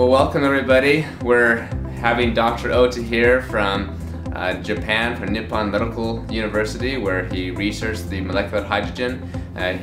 Well, welcome everybody. We're having Dr. Ohta here from Japan, from Nippon Medical University, where he researched the molecular hydrogen.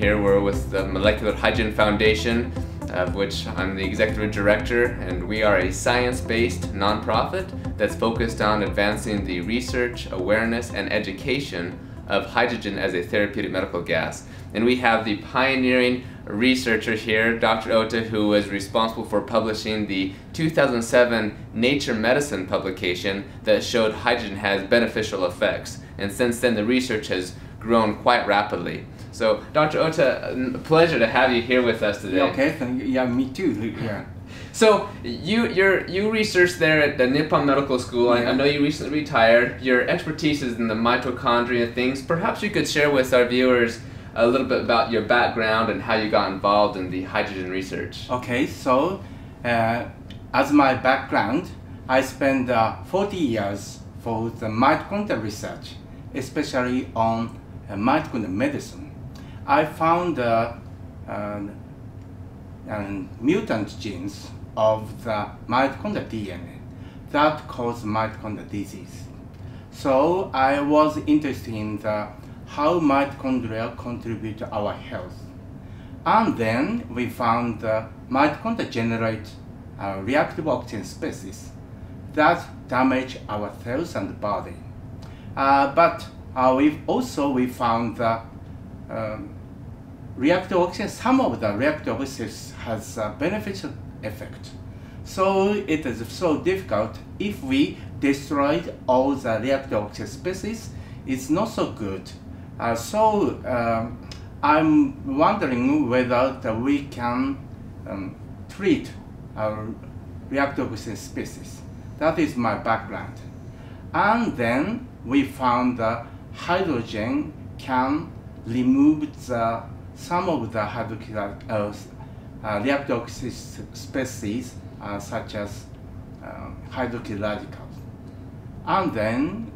Here we're with the Molecular Hydrogen Foundation, of which I'm the executive director, and we are a science-based nonprofit that's focused on advancing the research, awareness, and education of hydrogen as a therapeutic medical gas. And we have the pioneering researcher here, Dr. Ohta, who was responsible for publishing the 2007 Nature Medicine publication that showed hydrogen has beneficial effects. And since then, the research has grown quite rapidly. So, Dr. Ohta, a pleasure to have you here with us today. Okay, thank you. Yeah, me too. Yeah. So you researched there at the Nippon Medical School. I know you recently retired. Your expertise is in the mitochondria things. Perhaps you could share with our viewers a little bit about your background and how you got involved in the hydrogen research. Okay, so as my background, I spent 40 years for the mitochondria research, especially on mitochondrial medicine. I found mutant genes of the mitochondrial DNA that cause mitochondrial disease. So I was interested in how mitochondria contribute to our health. And then we found mitochondria generate reactive oxygen species that damage our cells and body. But we found reactive oxygen, some of the reactive oxygen has a beneficial effect. So it is so difficult. If we destroyed all the reactive oxygen species, it's not so good. I'm wondering whether we can treat reactive oxygen species. That is my background. And then we found that hydrogen can remove some of the reactive oxygen species such as hydroxyl radicals, and then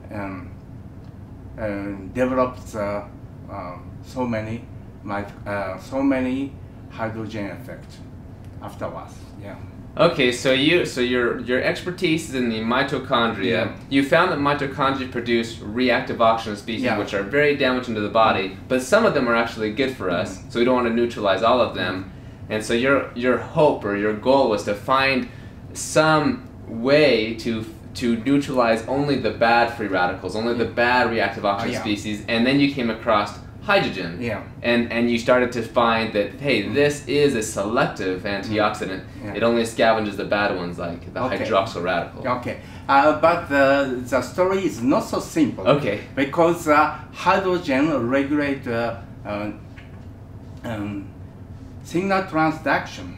developed so many hydrogen effects afterwards. Yeah. Okay, so your expertise is in the mitochondria. Yeah. You found that mitochondria produce reactive oxygen species, Yeah. which are very damaging to the body, but some of them are actually good for us, so we don't want to neutralize all of them. And so your hope or your goal was to find some way to neutralize only the bad free radicals, only the bad reactive oxygen species, and then you came across hydrogen. Yeah. And you started to find that, hey, this is a selective antioxidant. Yeah. It only scavenges the bad ones, like the hydroxyl radical. Okay, but the story is not so simple. Okay. Because hydrogen regulate signal transduction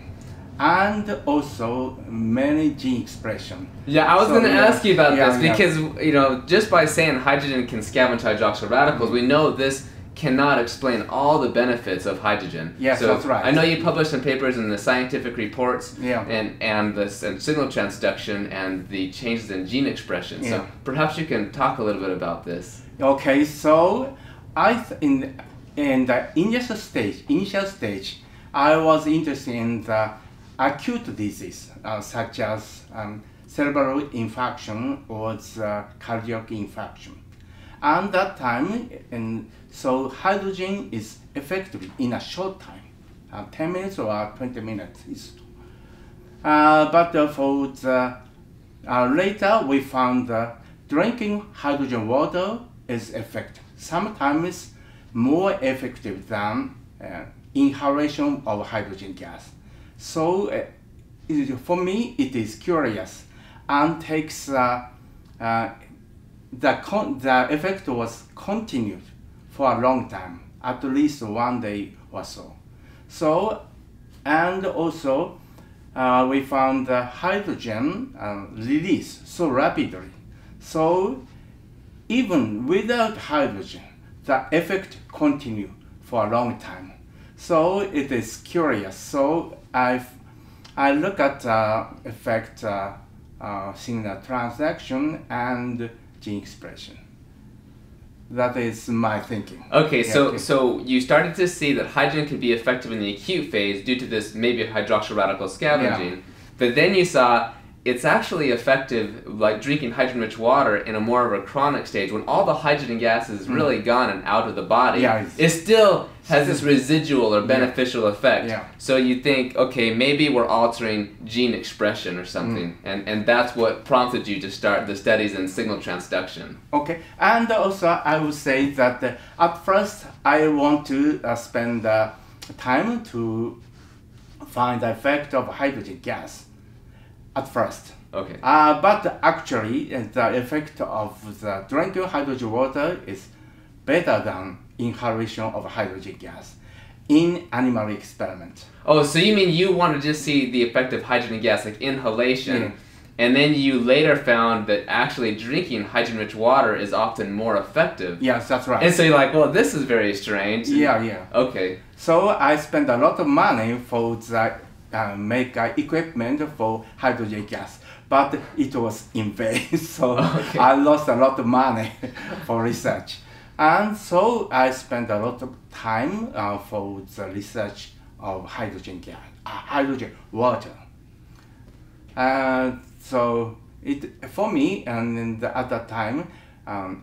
and also many gene expression. Yeah, I was going to ask you about this because just by saying hydrogen can scavenge hydroxyl radicals, we know this cannot explain all the benefits of hydrogen. Yes, so that's right. I know you published some papers in the scientific reports and signal transduction and the changes in gene expression. Yeah. So perhaps you can talk a little bit about this. Okay, so in the initial stage, I was interested in the acute disease such as cerebral infarction or cardiac infarction. And that time, so hydrogen is effective in a short time, 10 minutes or 20 minutes. But for later, we found drinking hydrogen water is effective. Sometimes more effective than inhalation of hydrogen gas. So for me, it is curious and takes the effect was continued for a long time, at least 1 day or so. So, and also we found the hydrogen release so rapidly. So even without hydrogen, the effect continued for a long time. So it is curious. So I look at effect signal transduction and gene expression. That is my thinking. Okay, so you started to see that hydrogen could be effective in the acute phase due to this maybe hydroxyl radical scavenging. But then you saw it's actually effective, like drinking hydrogen-rich water in a more of a chronic stage when all the hydrogen gas is really gone and out of the body. Yeah, it still has this residual or beneficial effect. Yeah. So you think, okay, maybe we're altering gene expression or something, and that's what prompted you to start the studies in signal transduction. Okay, and also I would say that at first I want to spend time to find the effect of hydrogen gas at first. Okay. But actually the effect of the drinking hydrogen water is better than inhalation of hydrogen gas in animal experiment. Oh, so you mean you wanted to just see the effect of hydrogen gas, like inhalation, and then you later found that actually drinking hydrogen-rich water is often more effective. Yes, that's right. And so you're like, well, this is very strange. Yeah. Okay. So I spent a lot of money for the make equipment for hydrogen gas, but it was in vain. So I lost a lot of money for research. And so I spent a lot of time for the research of hydrogen gas, hydrogen water. So for me, and at that time,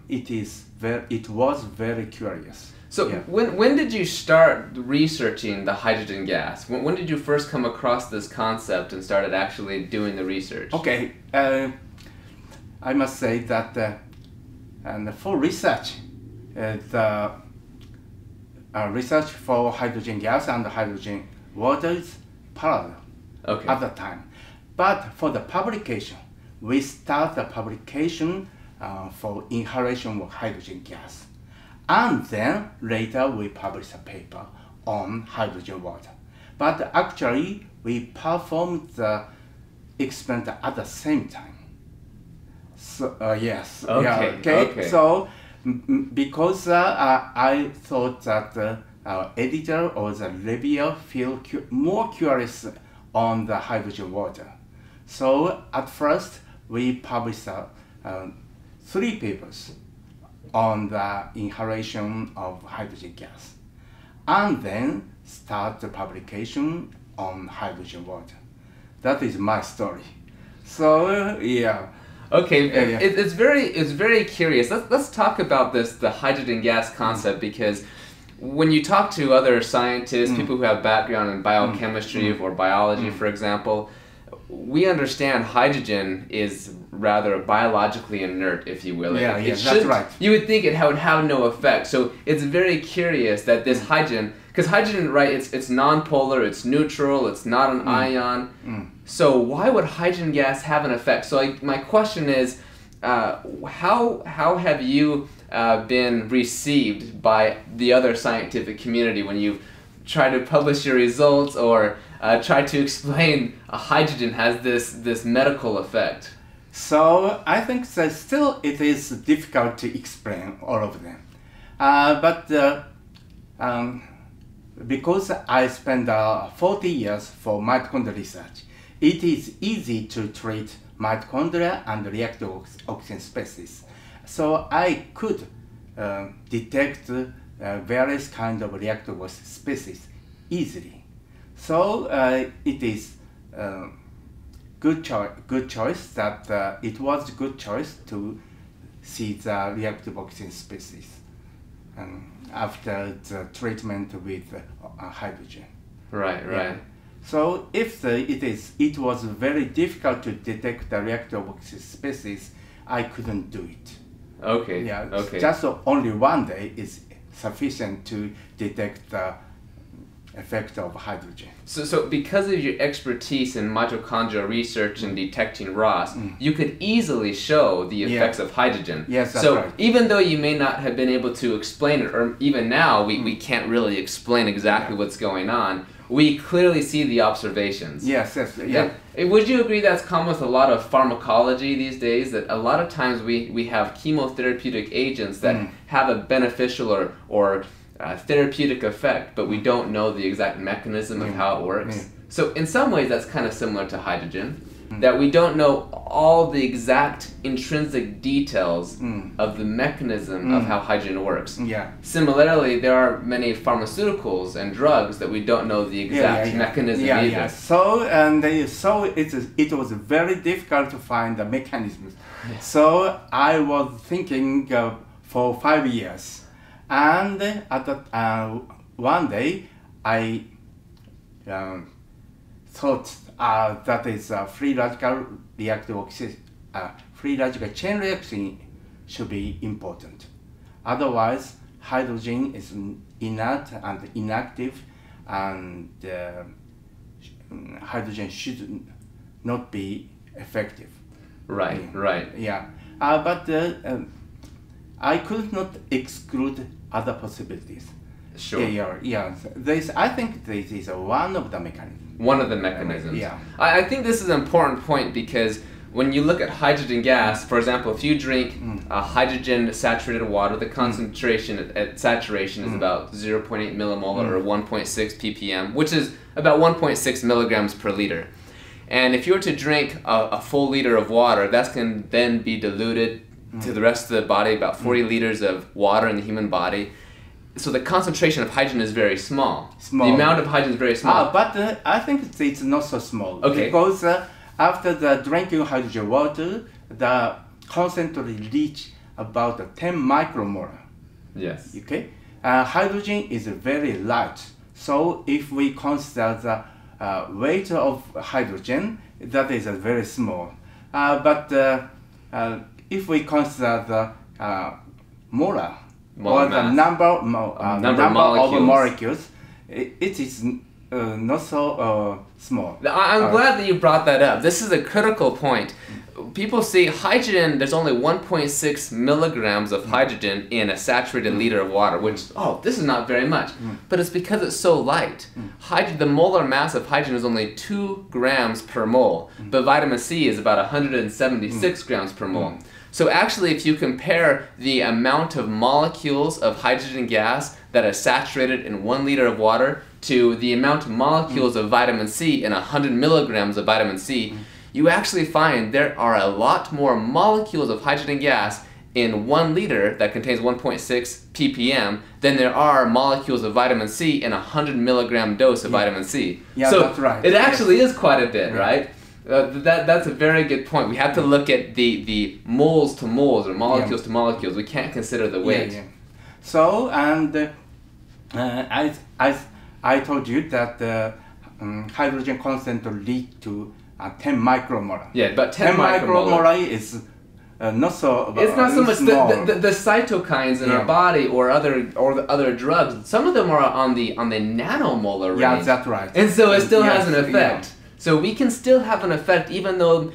it was very curious. So when did you start researching the hydrogen gas? When did you first come across this concept and started actually doing the research? Okay, I must say that and for research, the research for hydrogen gas and hydrogen water is parallel at the time. But for the publication, we start the publication for inhalation of hydrogen gas. And then later we publish a paper on hydrogen water. But actually we performed the experiment at the same time. So yes. Okay. So because I thought that our editor or the reviewer feel more curious on the hydrogen water. So at first we published 3 papers on the inhalation of hydrogen gas, and then start the publication on hydrogen water. That is my story. So yeah. Okay, it's very curious. Let's talk about the hydrogen gas concept, because when you talk to other scientists, people who have background in biochemistry or biology, for example, we understand hydrogen is rather biologically inert, if you will. That's right. You would think it would have no effect. So it's very curious that this hydrogen, because hydrogen, right, it's non-polar, it's neutral, it's not an ion. So why would hydrogen gas have an effect? So my question is, how have you been received by the other scientific community when you've tried to publish your results or try to explain hydrogen has this medical effect? So I think that still it is difficult to explain all of them. But because I spent 40 years for mitochondrial research, it is easy to treat mitochondria and reactive oxygen species. So I could detect various kinds of reactive oxygen species easily. So it is good choice that it was a good choice to see the reactive oxygen species after the treatment with hydrogen. Right. Yeah. So if it was very difficult to detect the reactive oxygen species, I couldn't do it. Okay. Yeah. Okay. Just only one day is sufficient to detect the effect of hydrogen. So because of your expertise in mitochondrial research and detecting ROS, you could easily show the effects of hydrogen. Yes, that's so right. Even though you may not have been able to explain it, or even now we can't really explain exactly what's going on, we clearly see the observations. Yes, yeah. And would you agree that's common with a lot of pharmacology these days, that a lot of times we have chemotherapeutic agents that have a beneficial or therapeutic effect, but we don't know the exact mechanism of how it works? So in some ways that's kind of similar to hydrogen. that we don't know all the exact intrinsic details of the mechanism of how hydrogen works. Yeah. Similarly, there are many pharmaceuticals and drugs that we don't know the exact mechanism either. Yeah. So it was very difficult to find the mechanisms. Yeah. So I was thinking for 5 years, and at the, one day I thought that is a free radical free radical chain reaction should be important. Otherwise, hydrogen is inert and inactive, and hydrogen should not be effective. Right, right. Yeah, but I could not exclude other possibilities. Sure. Yeah. I think this is one of the mechanisms. One of the mechanisms. Yeah. I think this is an important point because when you look at hydrogen gas, for example, if you drink hydrogen saturated water, the concentration at saturation is about 0.8 millimolar or 1.6 ppm, which is about 1.6 milligrams per liter. And if you were to drink a full liter of water, that can then be diluted to the rest of the body, about 40 liters of water in the human body. So the concentration of hydrogen is very small. The amount of hydrogen is very small. But I think it's not so small. Okay. Because after the drinking hydrogen water, the concentration reach about 10 micromolar. Yes. Okay. Hydrogen is very light. So if we consider the weight of hydrogen, that is very small. But if we consider the molar, or the number of molecules, it is not so small. I'm glad that you brought that up. This is a critical point. People see hydrogen, there's only 1.6 milligrams of hydrogen in a saturated liter of water, which, this is not very much. But it's because it's so light. The molar mass of hydrogen is only 2 grams per mole, but vitamin C is about 176 grams per mole. So actually, if you compare the amount of molecules of hydrogen gas that are saturated in 1 liter of water to the amount of molecules of vitamin C in 100 milligrams of vitamin C, you actually find there are a lot more molecules of hydrogen gas in 1 liter that contains 1.6 ppm than there are molecules of vitamin C in a 100 milligram dose of vitamin C. Yeah, so that's right. It actually is quite a bit, right? That's a very good point. We have to look at the moles to moles or molecules to molecules. We can't consider the weight. So, and I told you that hydrogen concentration lead to 10 micromolar. Yeah, but 10 micromolar is not so. It's not so much the cytokines in our body or other drugs. Some of them are on the nanomolar range. Yeah, that's right. And so it still has an effect. Yeah. So we can still have an effect even though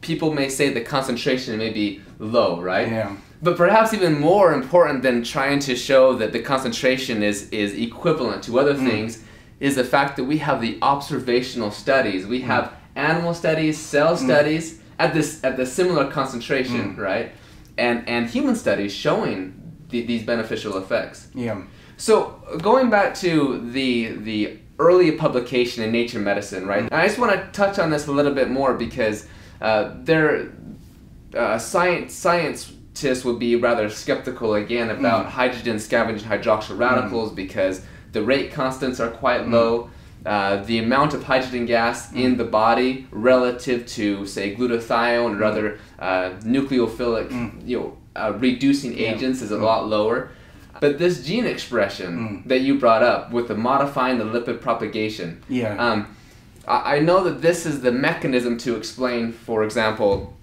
people may say the concentration may be low, right? Yeah. But perhaps even more important than trying to show that the concentration is equivalent to other things is the fact that we have the observational studies. We have animal studies, cell studies at the similar concentration, right? And human studies showing these beneficial effects. Yeah. So going back to the early publication in Nature Medicine, right? And I just want to touch on this a little bit more because scientists would be rather skeptical again about hydrogen scavenging hydroxyl radicals because the rate constants are quite low. The amount of hydrogen gas in the body relative to, say, glutathione or other nucleophilic reducing agents is a lot lower. But this gene expression that you brought up with the modifying the lipid propagation, I know that this is the mechanism to explain, for example,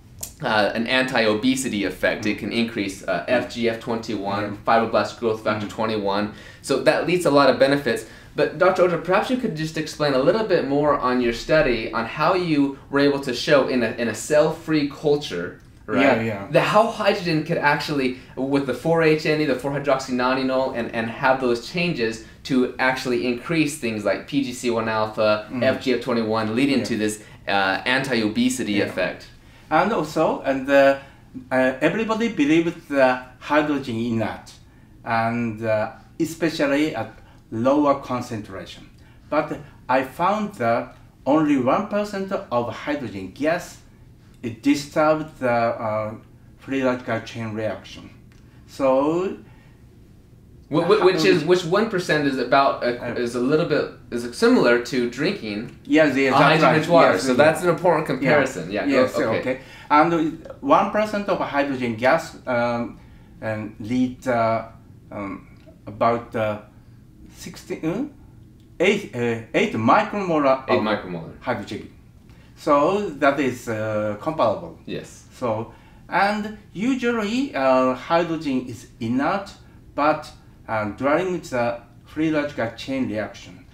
an anti-obesity effect. It can increase FGF21, fibroblast growth factor 21. So that leads to a lot of benefits. But Dr. Ohta, perhaps you could just explain a little bit more on your study on how you were able to show in a cell-free culture, right? How hydrogen could actually, with the 4-HNE, the 4-hydroxynonenal, and have those changes to actually increase things like PGC1 alpha, FGF21, leading to this anti-obesity effect. And also, everybody believes the hydrogen inert, and especially at lower concentration. But I found that only 1% of hydrogen gas it disturbs the free radical chain reaction. So, which 1% is about is a little bit similar to drinking yes, hydrogen-rich water. Yes, so that's an important comparison. Yeah. Yes. Okay. And 1% of hydrogen gas leads about 8 micromolar of hydrogen. So that is comparable. Yes. So, and usually hydrogen is inert, but during the free radical chain reaction,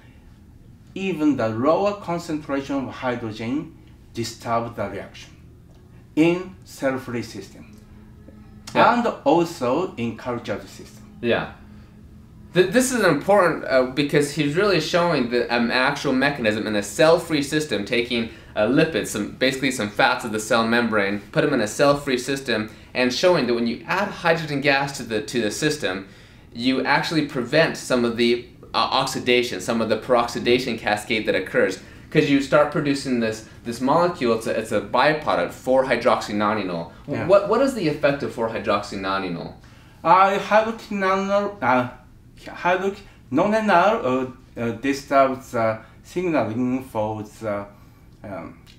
even the lower concentration of hydrogen disturbs the reaction in cell-free system, and also in cultured system. Yeah. This is important because he's really showing the actual mechanism in a cell-free system, taking lipids, basically some fats of the cell membrane, put them in a cell-free system, and showing that when you add hydrogen gas to the system, you actually prevent some of the oxidation, some of the peroxidation cascade that occurs, because you start producing this molecule. It's a byproduct, 4-hydroxynonenal. Yeah. What is the effect of 4-hydroxynonenal? Hydroxynonenal disturbs signaling for the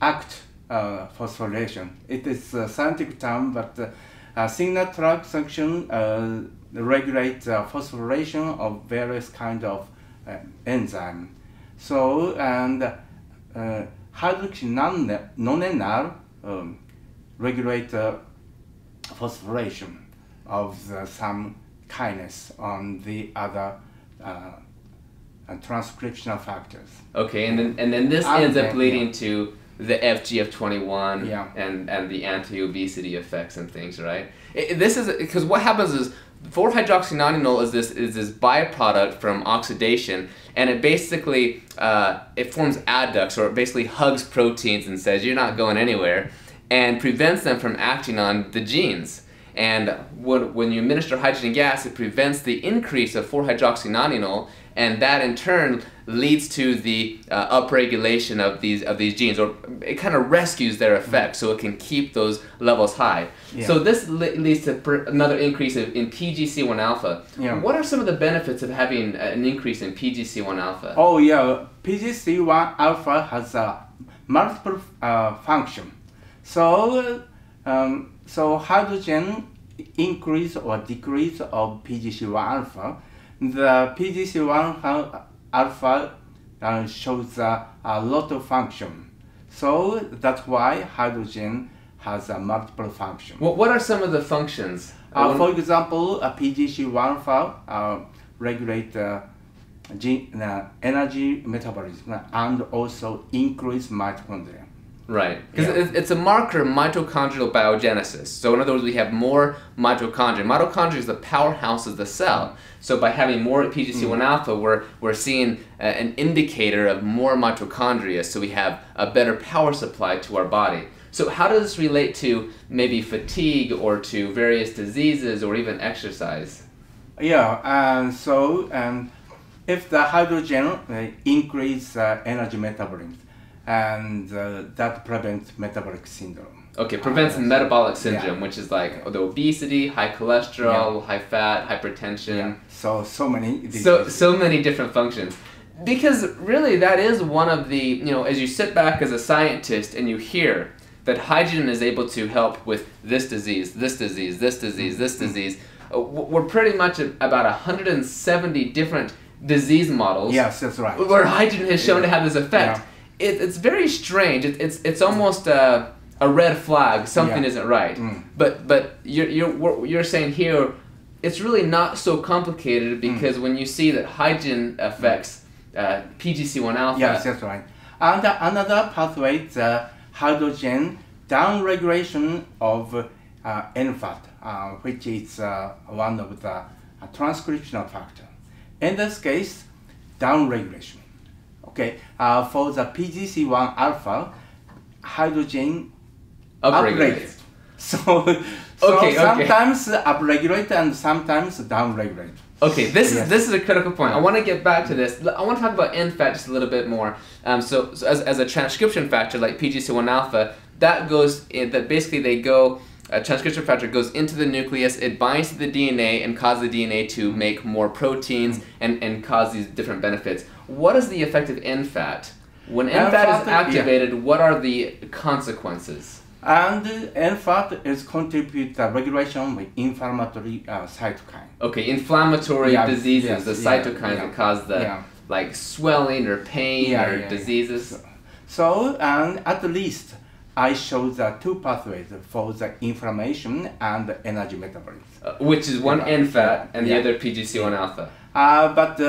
act phosphorylation. It is a scientific term, but signal transduction regulates phosphorylation of various kind of enzyme. So, and hydroxynonenal regulate phosphorylation of some kinase on the other transcriptional factors. Okay, and then this ends up leading to the FGF21 and the anti-obesity effects and things, right? This is because what happens is 4-hydroxynonenal is this byproduct from oxidation, and it basically it forms adducts, or it basically hugs proteins and says you're not going anywhere, and prevents them from acting on the genes. And when you administer hydrogen gas, it prevents the increase of 4-hydroxynonenal, and that in turn leads to the upregulation of these genes, or it kind of rescues their effect, so it can keep those levels high. Yeah. So this leads to another increase in PGC1 alpha. Yeah. What are some of the benefits of having an increase in PGC1 alpha? Oh yeah, PGC1 alpha has a multiple function. So hydrogen increase or decrease of PGC1 alpha. The PGC1 alpha shows a lot of function. So that's why hydrogen has a multiple function. What are some of the functions? For example, a PGC1 alpha regulate energy metabolism and also increase mitochondria. Right, because it's a marker of mitochondrial biogenesis. So in other words, we have more mitochondria. Mitochondria is the powerhouse of the cell. So by having more PGC1 alpha, we're seeing an indicator of more mitochondria, so we have a better power supply to our body. So how does this relate to maybe fatigue or to various diseases or even exercise? Yeah, and so if the hydrogen increase energy metabolism, and that prevents metabolic syndrome. Okay, prevents metabolic syndrome, which is like the obesity, high cholesterol, high fat, hypertension. Yeah. So many diseases. So many different functions. Because really that is one of the, as you sit back as a scientist and you hear that hydrogen is able to help with this disease, this disease, this disease, this disease, we're pretty much about 170 different disease models. Yes, that's right. Where hydrogen has shown to have this effect. Yeah. It's very strange. It's almost a red flag. Something isn't right. But you're saying here, it's really not so complicated, because when you see that hydrogen affects PGC1 alpha. Yes, that's right. And another pathway, the hydrogen downregulation of NFAT, which is one of the transcriptional factor. In this case, downregulation. Okay, for the PGC1 alpha, hydrogen upregulates. So sometimes upregulate and sometimes downregulate. Okay, this is a critical point. I want to get back to this. I want to talk about N-fat just a little bit more. So as a transcription factor like PGC1 alpha, that goes in, that basically a transcription factor goes into the nucleus, it binds to the DNA and causes the DNA to make more proteins and cause these different benefits. What is the effect of N-fat? When N-fat is activated, what are the consequences? And N-fat is contribute the regulation with inflammatory cytokine. Okay, inflammatory diseases, the cytokines that cause the like swelling or pain or diseases. So, and at least I show the two pathways for the inflammation and energy metabolism. Which is one N-fat and the other PGC1 alpha. But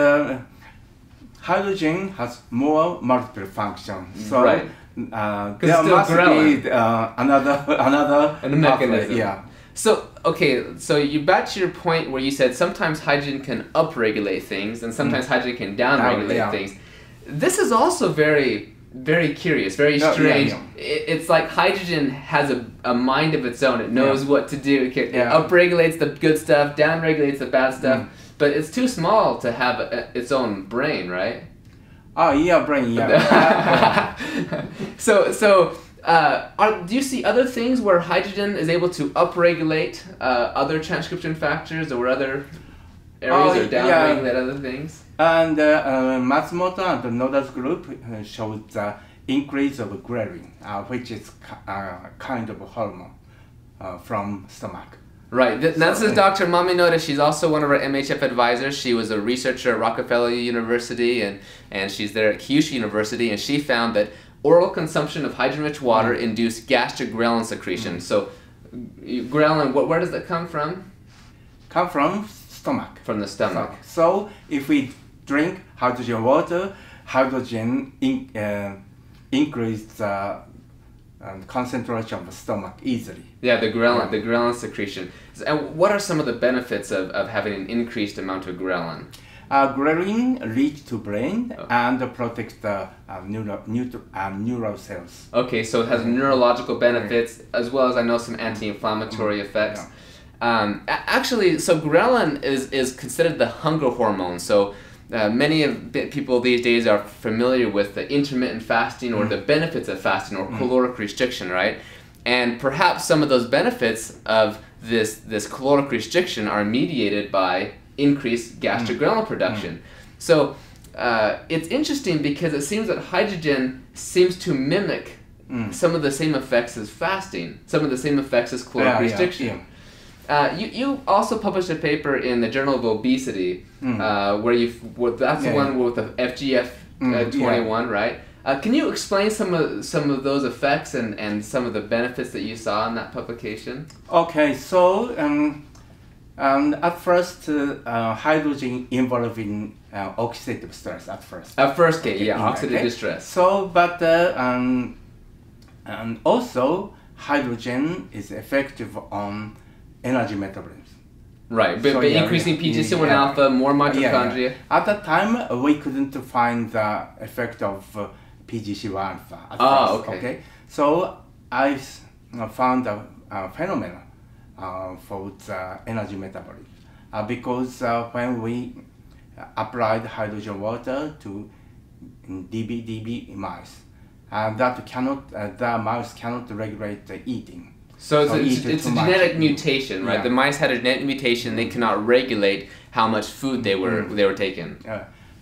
hydrogen has more multiple functions. So there must be another mechanism. Yeah. So, okay, so you back to your point where you said sometimes hydrogen can upregulate things and sometimes hydrogen can downregulate things. This is also very, very curious, very strange. It's like hydrogen has a mind of its own. It knows what to do. It upregulates the good stuff, downregulates the bad stuff, but it's too small to have its own brain, right? Oh, yeah, brain, yeah. Do you see other things where hydrogen is able to upregulate other transcription factors or other areas or downregulate other things? And Matsumoto and Noda's group showed the increase of ghrelin, which is kind of a hormone from stomach. Right. This is Dr. Mami Noda. She's also one of our MHF advisors. She was a researcher at Rockefeller University and she's there at Kyushu University, and she found that oral consumption of hydrogen-rich water induced gastric ghrelin secretion. So ghrelin, where does that come from? Come from stomach. From the stomach. So if we drink hydrogen water, hydrogen increase the concentration of the stomach easily. Yeah, the ghrelin secretion. And what are some of the benefits of having an increased amount of ghrelin? Ghrelin leads to brain and protects the neural cells. Okay, so it has neurological benefits as well as I know some anti-inflammatory effects. Actually, so ghrelin is considered the hunger hormone. So many of people these days are familiar with the intermittent fasting or the benefits of fasting or caloric restriction, right? And perhaps some of those benefits of this caloric restriction are mediated by increased gastric ghrelin production. So it's interesting because it seems that hydrogen seems to mimic some of the same effects as fasting, some of the same effects as caloric restriction. You also published a paper in the Journal of Obesity where that's the one with the FGF21, right? Can you explain some of those effects and some of the benefits that you saw in that publication? Okay, so at first hydrogen involved in oxidative stress at first. At first, oxidative stress. So, but and also hydrogen is effective on energy metabolism. Right, but increasing PGC1 alpha, more mitochondria. At that time, we couldn't find the effect of PGC1 alpha at first. Okay. So I found a phenomenon for the energy metabolism because when we applied hydrogen water to DB mice, the mouse cannot regulate the eating. So it's a genetic mutation, right? The mice had a genetic mutation; they cannot regulate how much food they were taking.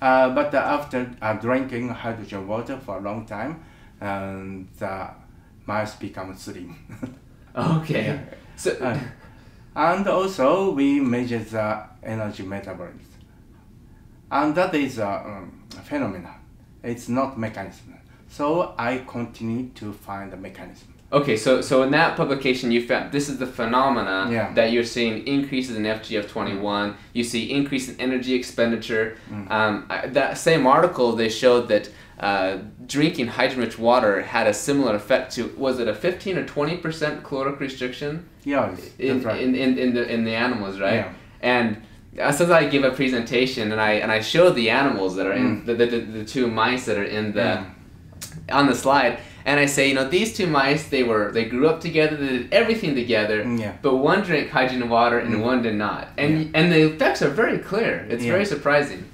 But after drinking hydrogen water for a long time, the mice become slim. Okay. So, and also we measure the energy metabolism, and that is a phenomenon. It's not mechanism. So I continue to find the mechanism. Okay, so in that publication you found this is the phenomena that you're seeing increases in FGF21. You see increase in energy expenditure. That same article they showed that drinking hydrogen-rich water had a similar effect to, was it a 15 or 20% caloric restriction? Yeah, in the animals, right? Yeah. And since I give a presentation and I show the animals that are in the two mice that are in the on the slide. and I say, these two mice, they grew up together, they did everything together, but one drank hydrogen water and one did not. And the effects are very clear. It's very surprising.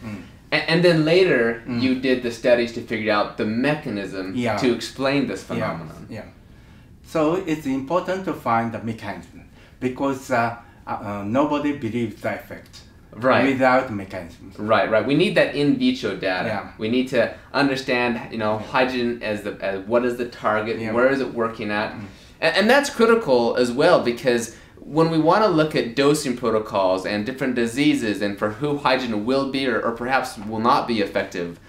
And then later, you did the studies to figure out the mechanism to explain this phenomenon. So it's important to find the mechanism, because nobody believes the effect without mechanisms. Right. We need that in vitro data. We need to understand, hydrogen as what is the target, where is it working at, and that's critical as well, because when we want to look at dosing protocols and different diseases and for who hydrogen will be or perhaps will not be effective,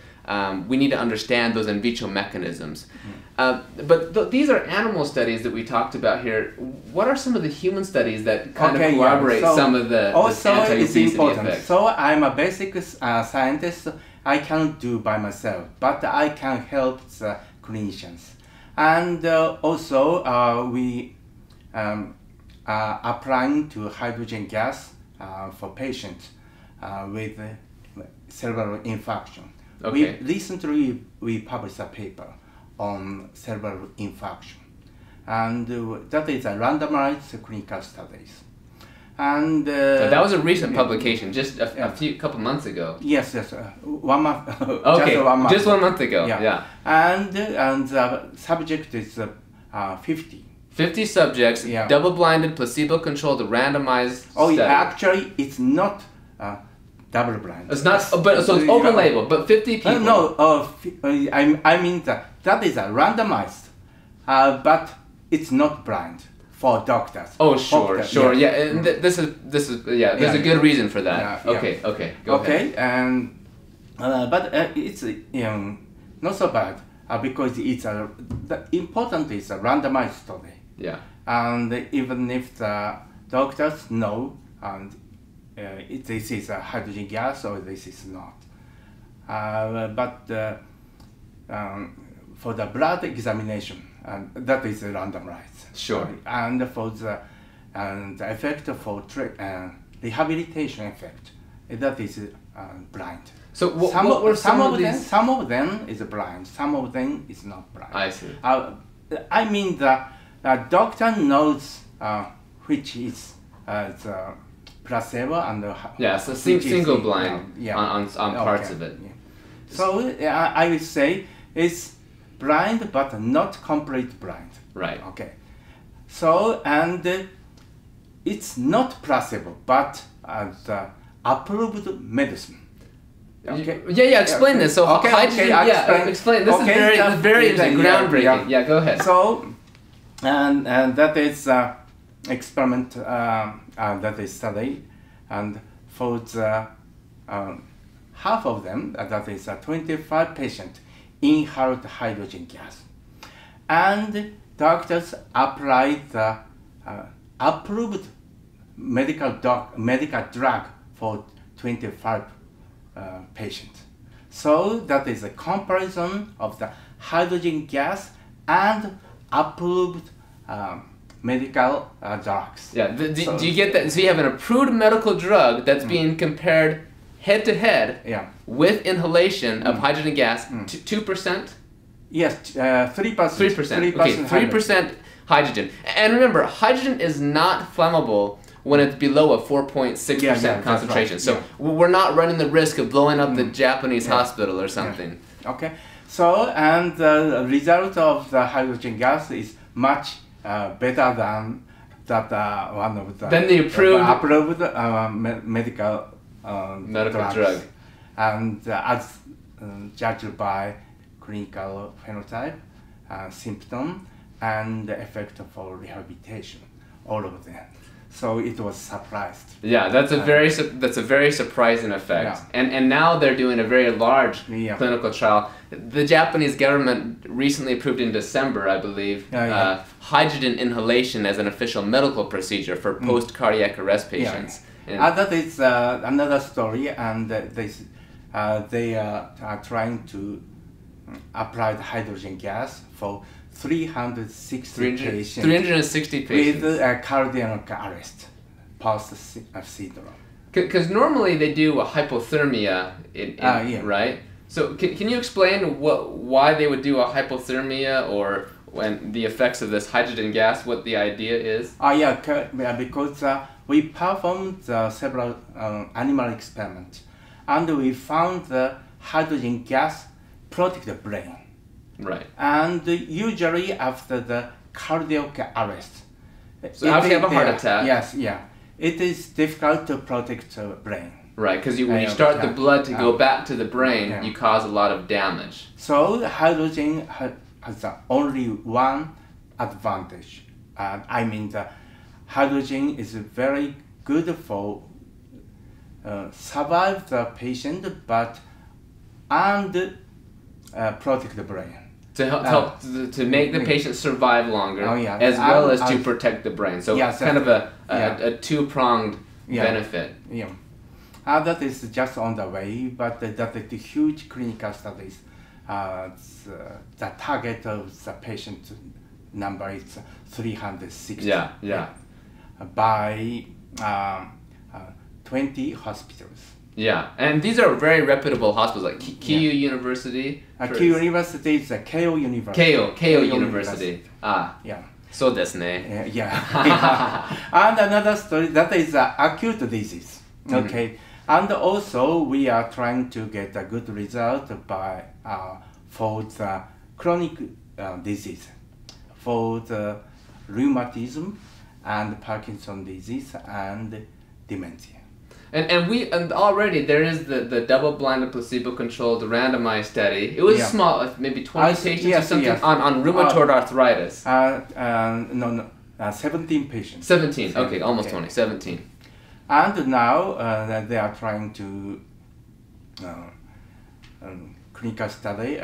we need to understand those in vitro mechanisms. But these are animal studies that we talked about here. What are some of the human studies that kind of corroborate some of the anti-obesity effects? So I'm a basic scientist. I can't do by myself, but I can help the clinicians. And also we applying to hydrogen gas for patients with cerebral infarction. Recently we published a paper on cerebral infarction, and that is a randomized clinical studies. And that was a recent publication, just a couple months ago. Yes, 1 month. Just 1 month ago. And the subject is 50. 50 subjects, double-blinded, placebo-controlled, randomized study. Actually, it's not double-blind. It's not, so it's open-label, but 50 people. I mean that is a randomized, but it's not blind for doctors. Oh, sure. And there's a good reason for that. Okay, go ahead. And but it's not so bad because it's the important is a randomized study. And even if the doctors know this is a hydrogen gas or this is not, but for the blood examination, that is randomized. Sure. And for the effect for rehabilitation effect, that is blind. So some of them is blind, some of them is not blind. I see. I mean the doctor knows which is the placebo and so single blind on parts of it. So I would say it's blind but not complete blind. Right. Okay. So and it's not placebo but the approved medicine. Okay. Explain this. So hydrogen. Explain. This is very groundbreaking. Go ahead. So and that is experiment that is studied, and for the half of them, that is 25 patients, inhaled hydrogen gas, and doctors applied the approved medical drug for 25 patients. So that is a comparison of the hydrogen gas and approved medical drugs. Do you get that? So you have an approved medical drug that's being compared head to head with inhalation of hydrogen gas, 2%? Yes, 3%. 3%. Okay, 3% hydrogen. And remember, hydrogen is not flammable when it's below a 4.6% concentration. So we're not running the risk of blowing up the Japanese hospital or something. Okay. So, and the result of the hydrogen gas is much better than that one of the approved medical drug. And as judged by clinical phenotype, symptom, and the effect for rehabilitation, all of them. So it was surprised. That's a very surprising effect. And now they're doing a very large clinical trial. The Japanese government recently approved in December, I believe, hydrogen inhalation as an official medical procedure for post-cardiac arrest patients. That is another story, and they are trying to apply the hydrogen gas for 360 patients with cardiac arrest post-syndrome. Because normally they do a hypothermia, right? So can you explain why they would do a hypothermia, or when the effects of this hydrogen gas, what the idea is? Because we performed several animal experiments, and we found the hydrogen gas protect the brain. Right. And usually after the cardiac arrest. So after you have a heart attack. Yes, it is difficult to protect the brain. Right, because when you start the blood to go back to the brain, you cause a lot of damage. So hydrogen has only one advantage. I mean, the hydrogen is very good for survive the patient, and protect the brain. To help to make the patient survive longer, as well as to protect the brain. So kind of a two-pronged benefit. Yeah. That is just on the way, but that is the huge clinical studies. The target of the patient number is 360. By 20 hospitals. Yeah, and these are very reputable hospitals, like Kyu University. Kyu University is Keio University. Keio University. So desu ne. And another story, that is acute disease. Okay. And also we are trying to get a good result for the chronic disease, for the rheumatism and Parkinson disease and dementia. And already there is the double-blinded, placebo-controlled, randomized study. It was small, maybe 20 patients or something on rheumatoid arthritis. 17 patients. 17. Okay, almost 20. 17. And now they are trying to clinical study.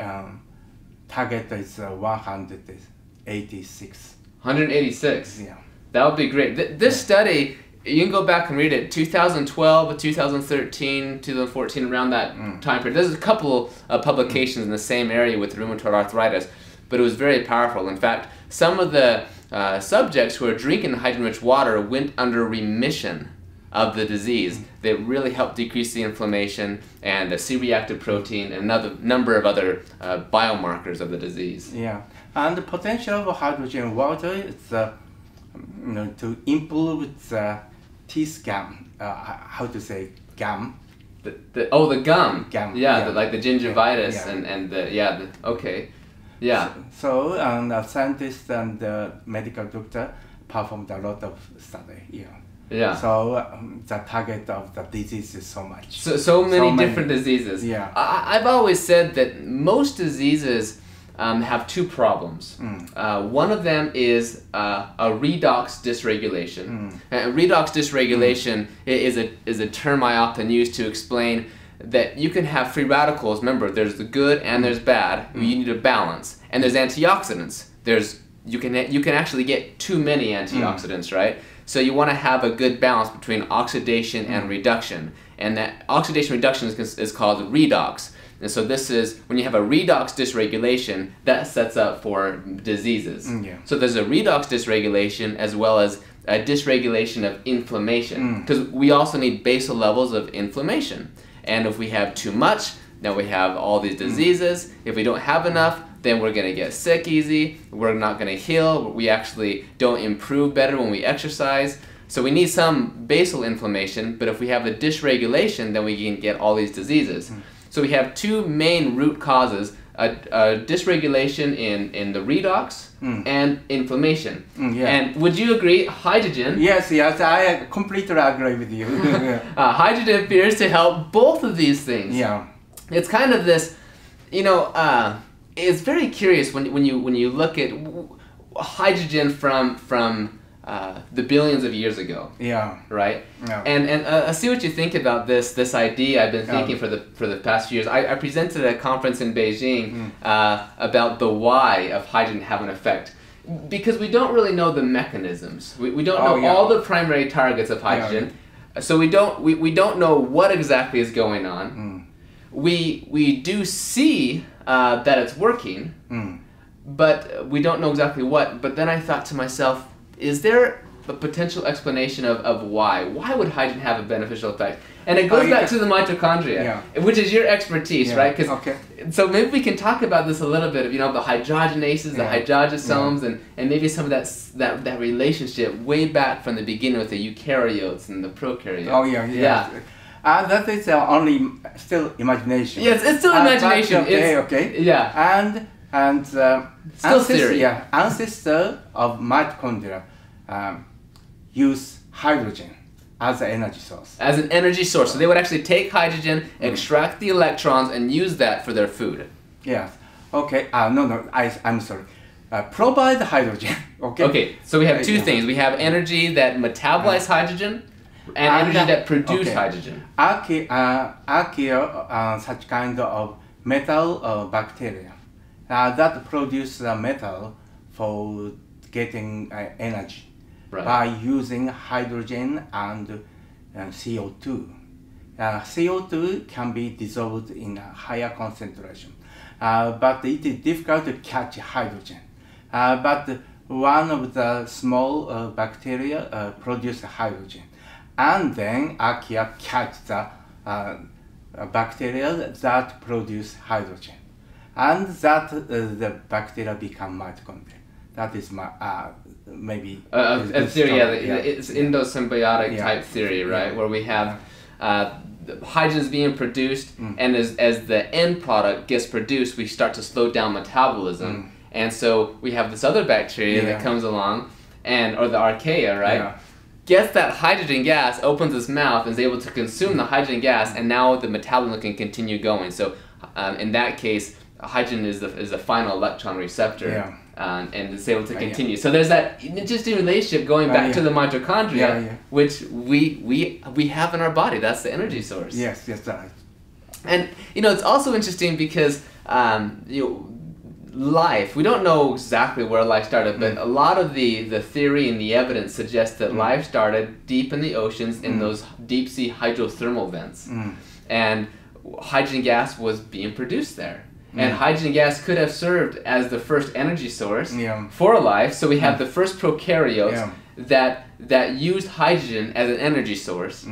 Target is 186. 186. Yeah. That would be great. This study, you can go back and read it. 2012, 2013, 2014, around that time period. There's a couple of publications in the same area with rheumatoid arthritis, but it was very powerful. In fact, some of the subjects who are drinking hydrogen-rich water went under remission of the disease. They really helped decrease the inflammation and the C-reactive protein and another number of other biomarkers of the disease. Yeah, and the potential of hydrogen water is to improve the teeth gum. How to say gum? The gum. Gum. Like the gingivitis okay. Yeah. So the scientist and the medical doctor performed a lot of study. Yeah. So the target of the disease is so much. So many different diseases. Yeah. I've always said that most diseases have two problems. One of them is a redox dysregulation. Redox dysregulation is a term I often use to explain that you can have free radicals. Remember, there's the good and there's bad. You need a balance. And there's antioxidants. You can actually get too many antioxidants, right? So you want to have a good balance between oxidation and reduction. And that oxidation reduction is called redox. And so this is, when you have a redox dysregulation, that sets up for diseases. So there's a redox dysregulation as well as a dysregulation of inflammation. Because we also need basal levels of inflammation. And if we have too much, then we have all these diseases. If we don't have enough, then we're going to get sick easy. We're not going to heal. We actually don't improve better when we exercise. So we need some basal inflammation, but if we have a dysregulation, then we can get all these diseases. So we have two main root causes, a dysregulation in the redox and inflammation. And would you agree, hydrogen? Yes, I completely agree with you. Hydrogen appears to help both of these things. Yeah. It's kind of this, it's very curious when you look at hydrogen from the billions of years ago. Right. And I see what you think about this idea. I've been thinking for the past few years. I presented at a conference in Beijing about the why of hydrogen having an effect, because we don't really know the mechanisms. We don't know all the primary targets of hydrogen. So we don't know what exactly is going on. We do see that it's working, but we don't know exactly what. But then I thought to myself, is there a potential explanation of why. Why would hydrogen have a beneficial effect? And it goes back to the mitochondria, which is your expertise, right? So maybe we can talk about this a little bit, of, the hydrogenases, the hydrogysomes, and maybe some of that relationship way back from the beginning with the eukaryotes and the prokaryotes. That is only still imagination. Yes, it's still imagination. And still theory. Ancestor of mitochondria use hydrogen as an energy source. As an energy source. So they would actually take hydrogen, extract the electrons, and use that for their food. Yes. Okay. I'm sorry. Provide hydrogen. Okay. Okay. So we have two things. We have energy that metabolize hydrogen, and energy that produce hydrogen. Such kind of metal bacteria that produce metal for getting energy. By using hydrogen and CO2. CO2 can be dissolved in a higher concentration, but it is difficult to catch hydrogen. But one of the small bacteria produce hydrogen, and then archaea catch the bacteria that produce hydrogen, and that the bacteria become mitochondria. That is my maybe a theory. It's endosymbiotic type theory, right? Where we have hydrogen is being produced, and as the end product gets produced, we start to slow down metabolism, and so we have this other bacteria that comes along, or the archaea, right? Gets that hydrogen gas, opens its mouth, and is able to consume the hydrogen gas, and now the metabolism can continue going. So in that case, hydrogen is the final electron receptor. And it's able to continue. So there's that interesting relationship going back to the mitochondria, which we have in our body. That's the energy source. Yes, right. And it's also interesting because life. We don't know exactly where life started, but a lot of the theory and the evidence suggests that life started deep in the oceans in those deep sea hydrothermal vents, and hydrogen gas was being produced there. And hydrogen gas could have served as the first energy source for life. So we have the first prokaryotes that used hydrogen as an energy source.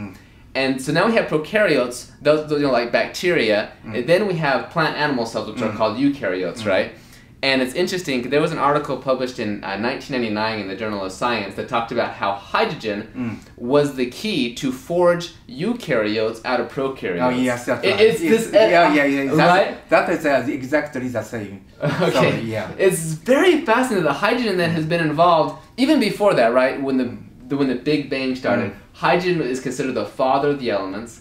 And so now we have prokaryotes, those like bacteria, and then we have plant animal cells, which are called eukaryotes, right? And it's interesting, there was an article published in 1999 in the Journal of Science that talked about how hydrogen was the key to forge eukaryotes out of prokaryotes. Oh yes, that's right. It's this, right? That is exactly the same. Okay, it's very fascinating. The hydrogen that has been involved, even before that, right? When the Big Bang started, hydrogen is considered the father of the elements.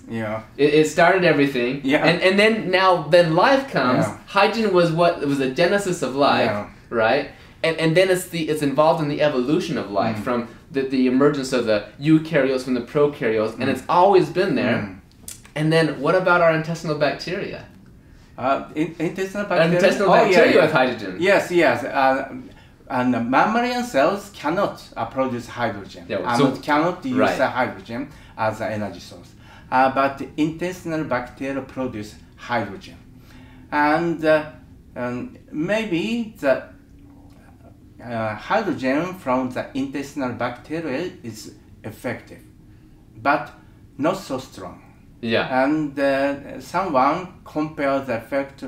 It started everything. And then life comes. Hydrogen was the genesis of life, right? And then it's involved in the evolution of life from the emergence of the eukaryotes from the prokaryotes, and it's always been there. And then what about our intestinal bacteria? Intestinal bacteria. Intestinal bacteria with hydrogen. Yes. And mammalian cells cannot produce hydrogen. Cannot use hydrogen as an energy source. But intestinal bacteria produce hydrogen. And maybe the hydrogen from the intestinal bacteria is effective, but not so strong. And someone compared the effect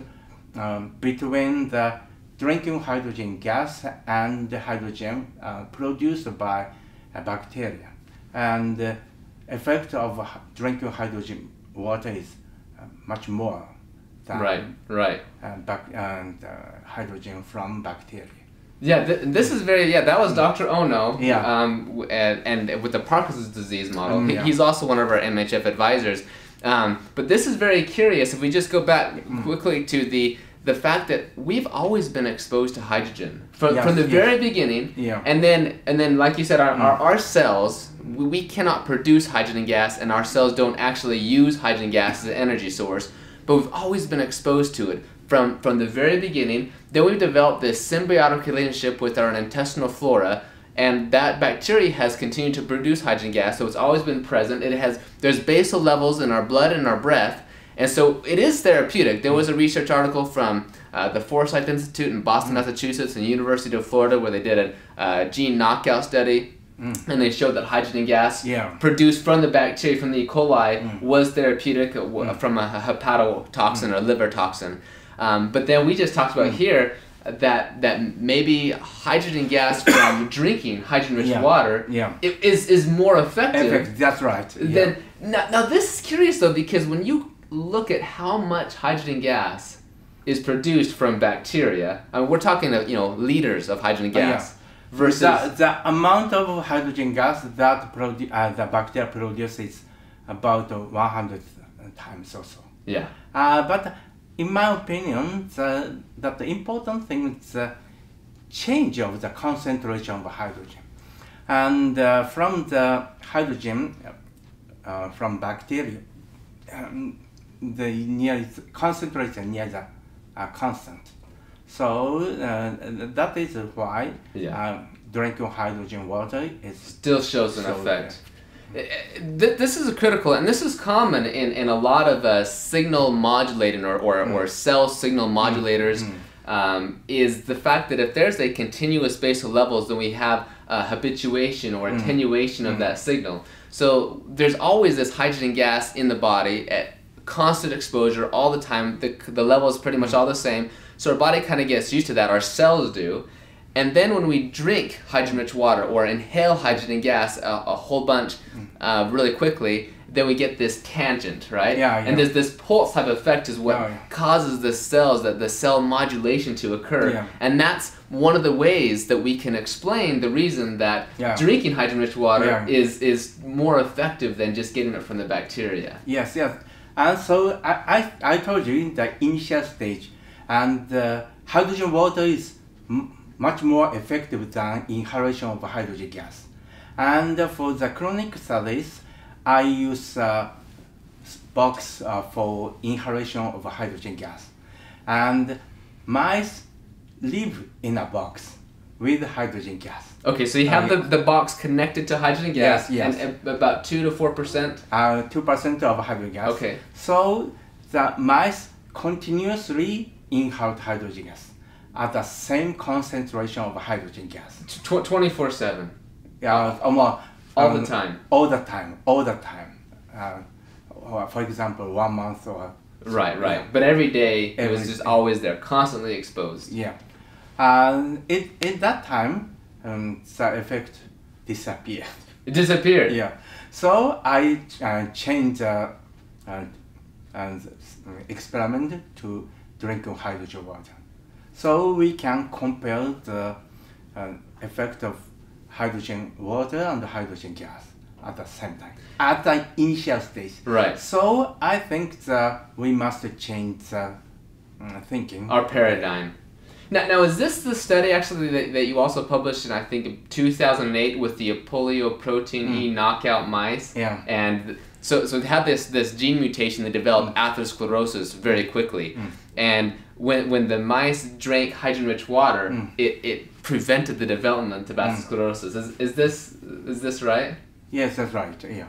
between the drinking hydrogen gas and the hydrogen produced by a bacteria. And the effect of drinking hydrogen water is much more than hydrogen from bacteria. This is very, that was Dr. Ono, and with the Parkinson's disease model. He's also one of our MHF advisors. But this is very curious. If we just go back quickly to the fact that we've always been exposed to hydrogen from the very beginning, and then like you said, our cells, we cannot produce hydrogen gas, and our cells don't actually use hydrogen gas as an energy source, but we've always been exposed to it from the very beginning. Then we've developed this symbiotic relationship with our intestinal flora, and that bacteria has continued to produce hydrogen gas, so it's always been present. There's basal levels in our blood and our breath. And so it is therapeutic. There was a research article from the Forsyth Institute in Boston, Massachusetts, and University of Florida, where they did a gene knockout study and they showed that hydrogen gas Yeah. produced from the bacteria, from the E. coli, was therapeutic from a hepatotoxin or liver toxin. But then we just talked about here that maybe hydrogen gas from drinking hydrogen-rich water is more effective. That's right. Then now this is curious though, because when you look at how much hydrogen gas is produced from bacteria, I mean, we're talking liters of hydrogen gas versus the amount of hydrogen gas that the bacteria produces about 100 times or so. Yeah. But in my opinion, the important thing is the change of the concentration of hydrogen. And from the hydrogen from bacteria, the concentration near the constant. So that is why drinking hydrogen water still shows an effect. This is critical, and this is common in a lot of signal modulating or cell signal modulators, is the fact that if there's a continuous base of levels, then we have habituation or attenuation of that signal. So there's always this hydrogen gas in the body at constant exposure all the time. The level is pretty much all the same. So our body kind of gets used to that, our cells do. And then when we drink hydrogen-rich water or inhale hydrogen gas a whole bunch really quickly, then we get this tangent, right? And there's this pulse type effect is what causes the cells, the cell modulation to occur. And that's one of the ways that we can explain the reason that drinking hydrogen-rich water is more effective than just getting it from the bacteria. Yes. And so I told you in the initial stage, and hydrogen water is much more effective than inhalation of hydrogen gas. And for the chronic studies, I use a box for inhalation of hydrogen gas. And mice live in a box with hydrogen gas. Okay, so you have the box connected to hydrogen gas, and about 2 to 4%? 2% of hydrogen gas. Okay. So the mice continuously inhale hydrogen gas at the same concentration of hydrogen gas. 24/7? Yeah, all the time? All the time. For example, 1 month or... Right. But every day, it was just always there, constantly exposed. Yeah. In that time, the effect disappeared. It disappeared? Yeah. So I changed experiment to drinking hydrogen water. So we can compare the effect of hydrogen water and hydrogen gas at the same time, at the initial stage. Right. So I think that we must change the thinking. Our paradigm. Now, is this the study actually that you also published in, I think, 2008 with the polyoprotein E knockout mice? Yeah. And so they had this gene mutation that developed atherosclerosis very quickly. And when the mice drank hydrogen-rich water, it prevented the development of atherosclerosis. Is this right? Yes, that's right. Yeah.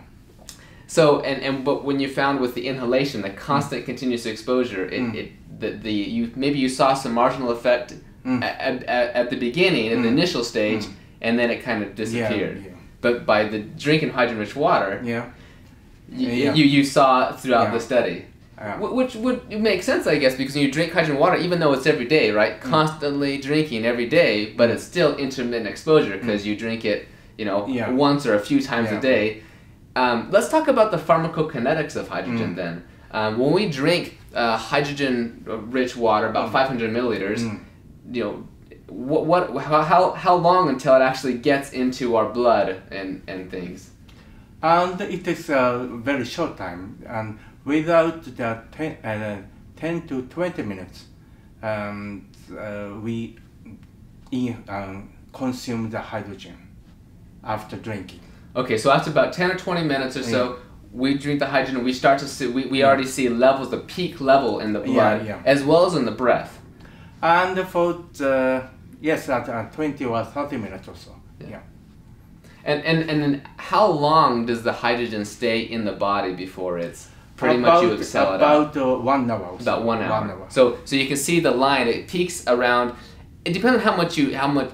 So but when you found with the inhalation, the constant continuous exposure, maybe you saw some marginal effect at the beginning in the initial stage, and then it kind of disappeared. Yeah. But by the drinking hydrogen-rich water, you saw throughout the study. Which would make sense, I guess, because when you drink hydrogen water, even though it's every day, right? Constantly drinking every day, but it's still intermittent exposure because you drink it, once or a few times a day. Let's talk about the pharmacokinetics of hydrogen then. When we drink hydrogen-rich water, about 500 milliliters, how long until it actually gets into our blood and things? And it takes a very short time, and without the 10 to 20 minutes, we consume the hydrogen after drinking. Okay, so after about 10 or 20 minutes or so, we drink the hydrogen, we start to see, we already see levels, the peak level in the blood, as well as in the breath. And for at 20 or 30 minutes or so. Yeah. And then how long does the hydrogen stay in the body before it's pretty much you expel it out? About 1 hour. About 1 hour. So you can see the line, it peaks around it depends on how much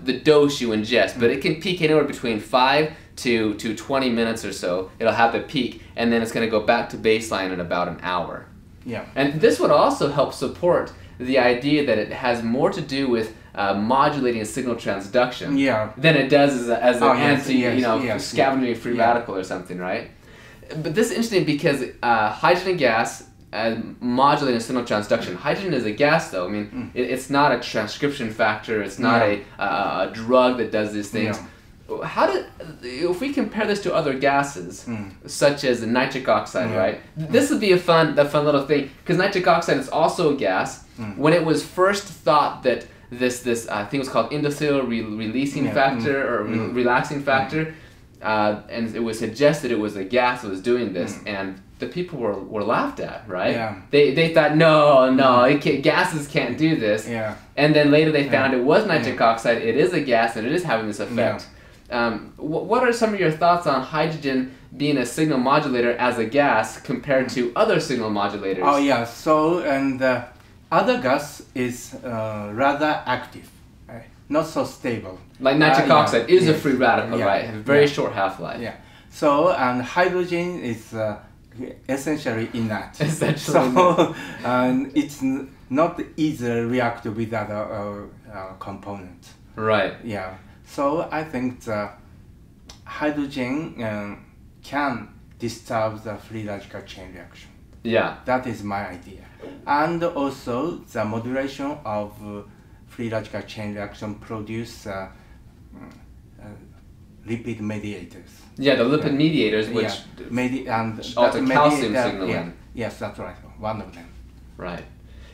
the dose you ingest, but it can peak anywhere between 5 to 20 minutes or so. It'll have the peak, and then it's going to go back to baseline in about an hour. Yeah. And this would also help support the idea that it has more to do with modulating signal transduction than it does as an scavenging free radical or something, right? But this is interesting because hydrogen gas modulating signal transduction. Hydrogen is a gas, though. I mean, it's not a transcription factor. It's not a drug that does these things. If we compare this to other gases, such as nitric oxide, right? This would be a fun little thing, because nitric oxide is also a gas. When it was first thought that this thing was called endothelial releasing factor or relaxing factor, and it was suggested it was a gas that was doing this, and the people were laughed at, right? Yeah. They thought, no, gases can't do this. Yeah. And then later they found it was nitric oxide. It is a gas, and it is having this effect. What are some of your thoughts on hydrogen being a signal modulator as a gas compared to other signal modulators? Oh yeah, so and other gas is rather active, not so stable. Like nitric oxide is a free radical, right? Very short half-life. Yeah. So and hydrogen is essentially inert. Essentially. So it's not easily react with other components. Right. Yeah. So I think the hydrogen can disturb the free radical chain reaction. Yeah. That is my idea. And also the modulation of free radical chain reaction produce lipid mediators. Yeah, the lipid mediators, which alter calcium signaling. Yes, that's right. One of them. Right.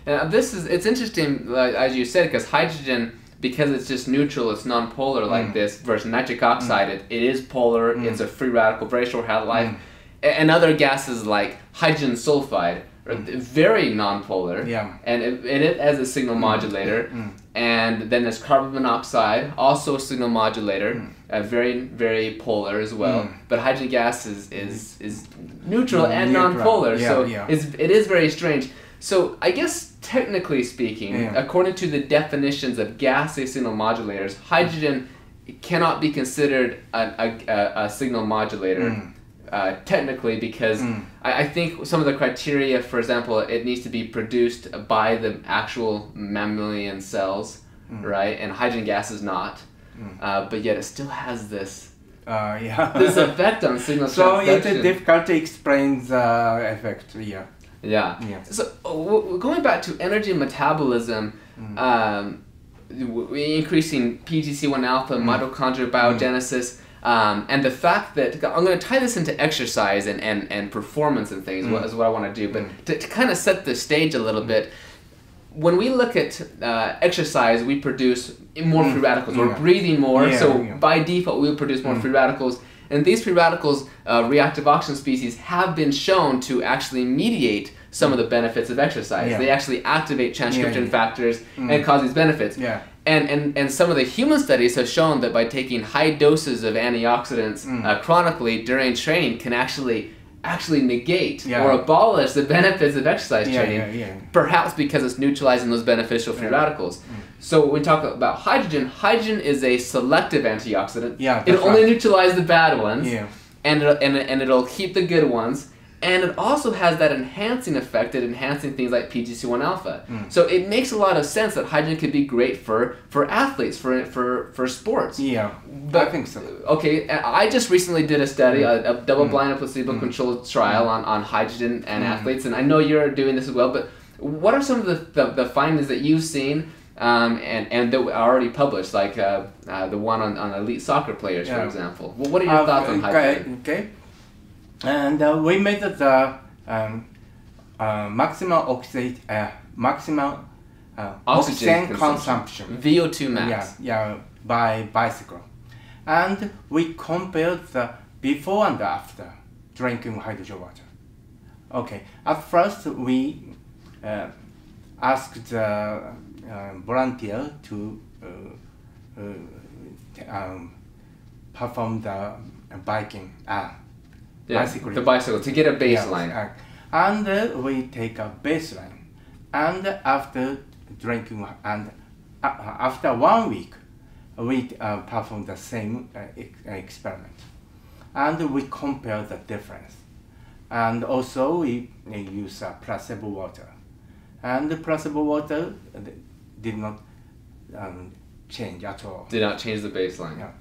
And it's interesting, as you said, because hydrogen, because it's just neutral, it's non-polar like this, versus nitric oxide, it is polar, it's a free radical, very short half-life. And other gases like hydrogen sulfide are very non-polar, and it as a signal modulator. And then there's carbon monoxide, also a signal modulator, very, very polar as well. But hydrogen gas is neutral and non-polar, so it is very strange. So I guess technically speaking, according to the definitions of gaseous signal modulators, hydrogen cannot be considered a signal modulator. Technically, because I think some of the criteria, for example, it needs to be produced by the actual mammalian cells, right? And hydrogen gas is not, but yet it still has this this effect on signal transduction. So it's difficult to explain the effect. Yeah. So going back to energy metabolism, increasing PGC1 alpha, mitochondrial biogenesis. And the fact that, I'm going to tie this into exercise and performance and things, is what I want to do, but to kind of set the stage a little bit, when we look at exercise, we produce more free radicals. We're breathing more, so by default we'll produce more free radicals. And these free radicals, reactive oxygen species, have been shown to actually mediate some of the benefits of exercise. They actually activate transcription factors and cause these benefits. And some of the human studies have shown that by taking high doses of antioxidants chronically during training can actually negate or abolish the benefits of exercise training, perhaps because it's neutralizing those beneficial free radicals. So when we talk about hydrogen is a selective antioxidant. It'll only neutralize the bad ones, and it'll keep the good ones. And it also has that enhancing effect at enhancing things like PGC1 alpha. So it makes a lot of sense that hydrogen could be great for athletes, for sports. But I think so. Okay, I just recently did a study, a double-blind placebo-controlled trial on hydrogen and athletes, and I know you're doing this as well, but what are some of the findings that you've seen and that are already published, like the one on elite soccer players, for example? What are your thoughts on hydrogen? Okay. And we made the maximum oxygen consumption. VO2 max. By bicycle, and we compared the before and after drinking hydrogen water. Okay. At first, we asked the volunteer to perform the biking. The bicycle, to get a baseline. And we take a baseline. And after drinking and after 1 week, we performed the same experiment, and we compare the difference. And also we use placebo water, and the placebo water did not change at all. Did not change the baseline. Yeah.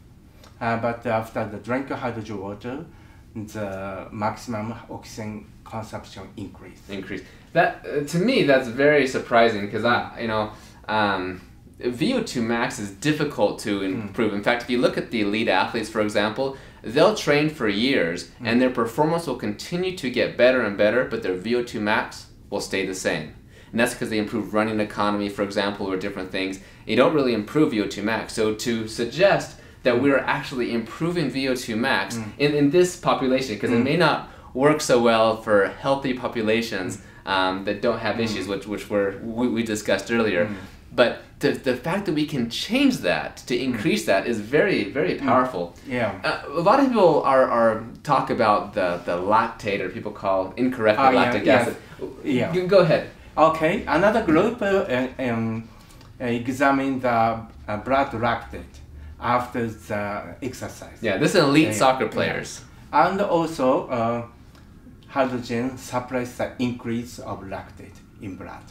But after the drink hydrogen water, the maximum oxygen consumption increased. That to me, that's very surprising because VO2 max is difficult to improve. In fact, if you look at the elite athletes, for example, they'll train for years and their performance will continue to get better and better, but their VO2 max will stay the same. And that's because they improve running economy, for example, or different things. You don't really improve VO2 max. So to suggest that we're actually improving VO2 max in this population, because it may not work so well for healthy populations that don't have issues, which we discussed earlier. But the fact that we can change that to increase that is very, very powerful. Yeah. A lot of people are talk about the lactate, or people call incorrectly lactic acid. Yeah. Go ahead. Okay. Another group examined the blood lactate after the exercise. Yeah, this is elite soccer players. Yeah. And also, hydrogen suppresses the increase of lactate in blood.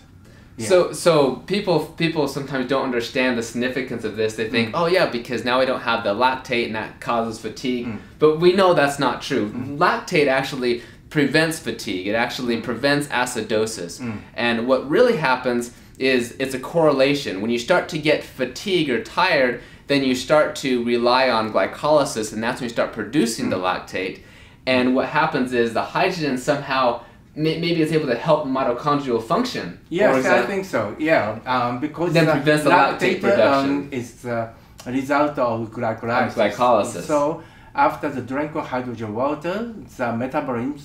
Yeah. So people sometimes don't understand the significance of this. They think, oh yeah, because now we don't have the lactate and that causes fatigue. But we know that's not true. Lactate actually prevents fatigue. It actually prevents acidosis. And what really happens is it's a correlation. When you start to get fatigued or tired, then you start to rely on glycolysis, and that's when you start producing the lactate. And what happens is the hydrogen somehow maybe it's able to help mitochondrial function. Yes, I think so. Yeah, because then prevents the lactate production. Is the result of glycolysis. So after the drink of hydrogen water, the metabolism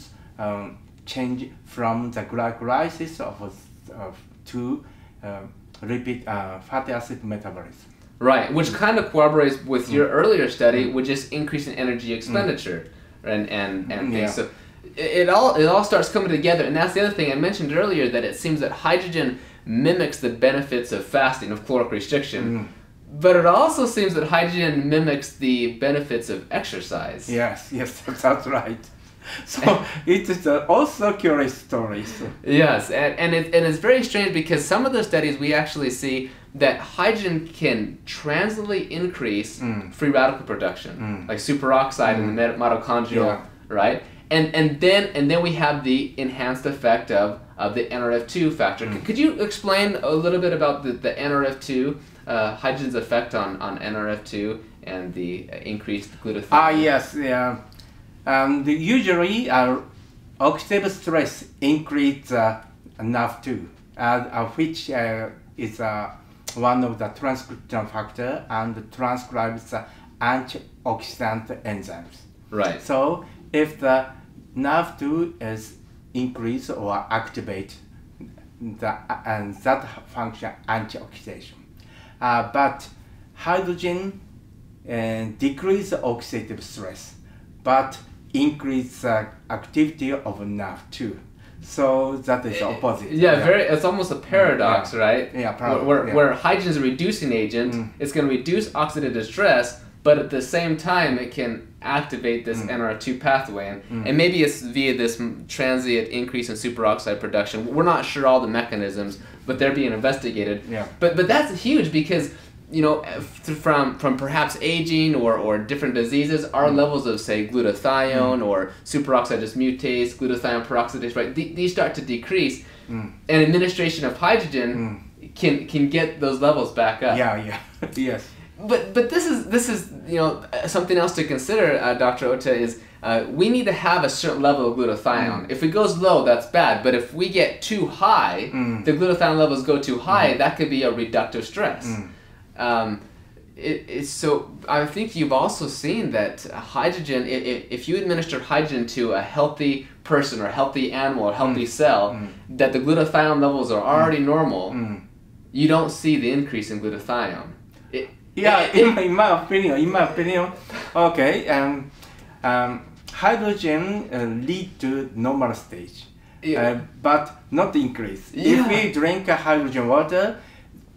change from the glycolysis to repeat fatty acid metabolism. Right, which kind of corroborates with your earlier study, which is increasing energy expenditure and things. So it all starts coming together, and that's the other thing I mentioned earlier, that it seems that hydrogen mimics the benefits of fasting, of caloric restriction, but it also seems that hydrogen mimics the benefits of exercise. Yes, that's right. So it is also curious story. So. Yes, and it's very strange because some of the studies we actually see that hydrogen can transiently increase free radical production, like superoxide in the mitochondrial, right? And then we have the enhanced effect of the NRF2 factor. Could you explain a little bit about the NRF2, hydrogen's effect on NRF2 and the increased glutathione? Yes, yeah. Usually, oxidative stress increases NRF2, which is one of the transcription factor and transcribes antioxidant enzymes. Right. So if the NRF2 is increased or activate, and that function antioxidation. But hydrogen decrease oxidative stress, but increase the activity of NRF2. So that is the opposite. It's almost a paradox, right? Where hydrogen is a reducing agent, it's going to reduce oxidative stress, but at the same time it can activate this NR2 pathway, and maybe it's via this transient increase in superoxide production. We're not sure all the mechanisms, but they're being investigated. But that's huge because, you know, from perhaps aging or different diseases, our levels of, say, glutathione or superoxide dismutase, glutathione peroxidase, right? These start to decrease, and administration of hydrogen can get those levels back up. Yes. But this is you know, something else to consider, Dr. Ohta, is we need to have a certain level of glutathione. If it goes low, that's bad. But if we get too high, the glutathione levels go too high, that could be a reductive stress. So I think you've also seen that hydrogen, if you administer hydrogen to a healthy person or healthy animal or healthy cell, that the glutathione levels are already normal, you don't see the increase in glutathione. In my opinion, okay, hydrogen lead to normal stage, but not increase. If we drink hydrogen water,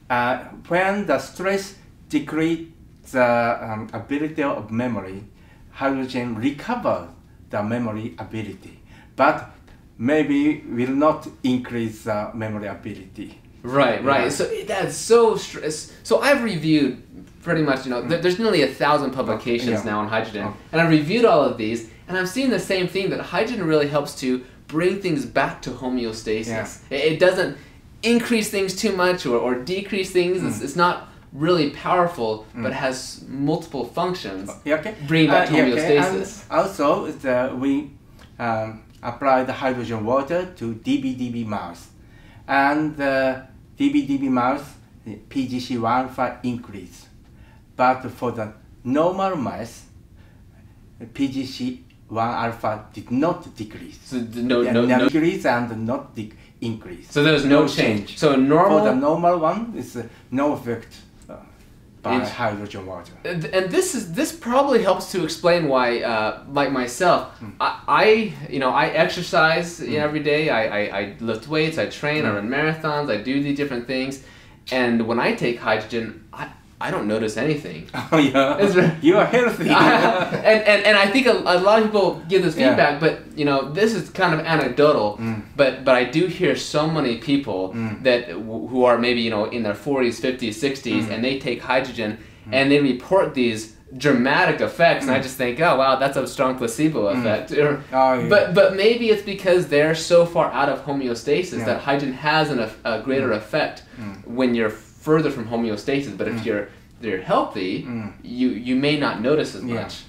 when the stress decreases the ability of memory, hydrogen recovers the memory ability, but maybe will not increase the memory ability. Right, right. Yeah. So that's so so I've reviewed pretty much, you know, there's nearly 1,000 publications now on hydrogen, and I've reviewed all of these, and I'm seeing the same thing, that hydrogen really helps to bring things back to homeostasis. It doesn't increase things too much or decrease things. It's not really powerful, but has multiple functions. Bring back to homeostasis. And also, we apply the hydrogen water to DB mouse, and the DB mouse PGC1 alpha increase, but for the normal mice, PGC1 alpha did not decrease. So no decrease and not increase. So there's no change. So normal. For the normal one, is no effect by hydrogen water. And this probably helps to explain why, like myself, I exercise every day. I lift weights. I train. I run marathons. I do these different things, and when I take hydrogen, I don't notice anything. Oh yeah, you are healthy. and I think a lot of people give this feedback, but this is kind of anecdotal. But I do hear so many people that who are maybe in their 40s, 50s, 60s, and they take hydrogen and they report these dramatic effects, and I just think, oh wow, that's a strong placebo effect. But maybe it's because they're so far out of homeostasis that hydrogen has a greater effect when you're further from homeostasis. But if you're healthy, you may not notice as much.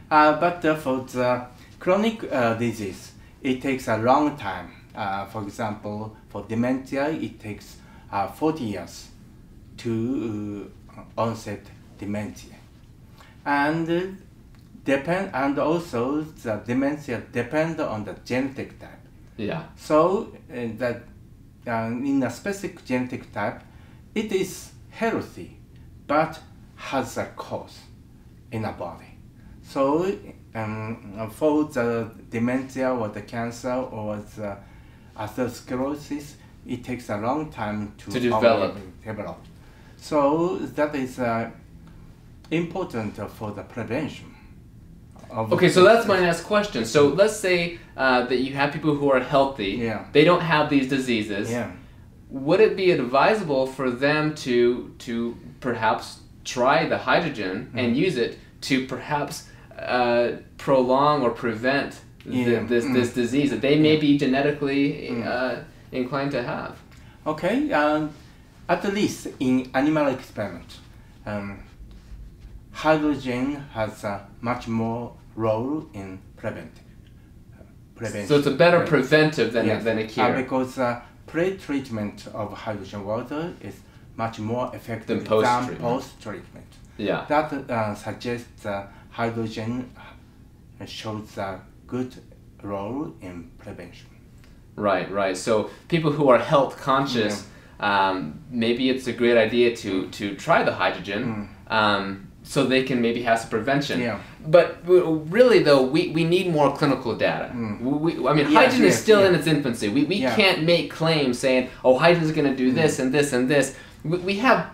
But for the chronic disease, it takes a long time. For example, for dementia, it takes 40 years to onset dementia, and also the dementia depends on the genetic type. Yeah. So that in a specific genetic type, it is healthy, but has a cause in the body. So for the dementia or the cancer or the atherosclerosis, it takes a long time to develop. So that is important for the prevention. Okay, so that's my next question. So let's say that you have people who are healthy, they don't have these diseases. Would it be advisable for them to perhaps try the hydrogen and use it to perhaps prolong or prevent this disease that they may be genetically inclined to have? Okay, at least in animal experiment, hydrogen has a much more role in prevention. So it's a better preventive than a cure. Because pre-treatment of hydrogen water is much more effective than post-treatment. Yeah. That suggests hydrogen shows a good role in prevention. Right, right. So people who are health conscious, maybe it's a great idea to try the hydrogen. So they can maybe have some prevention. But really though, we need more clinical data. I mean, hydrogen is still in its infancy. We can't make claims saying, oh, hydrogen is going to do this and this and this. We have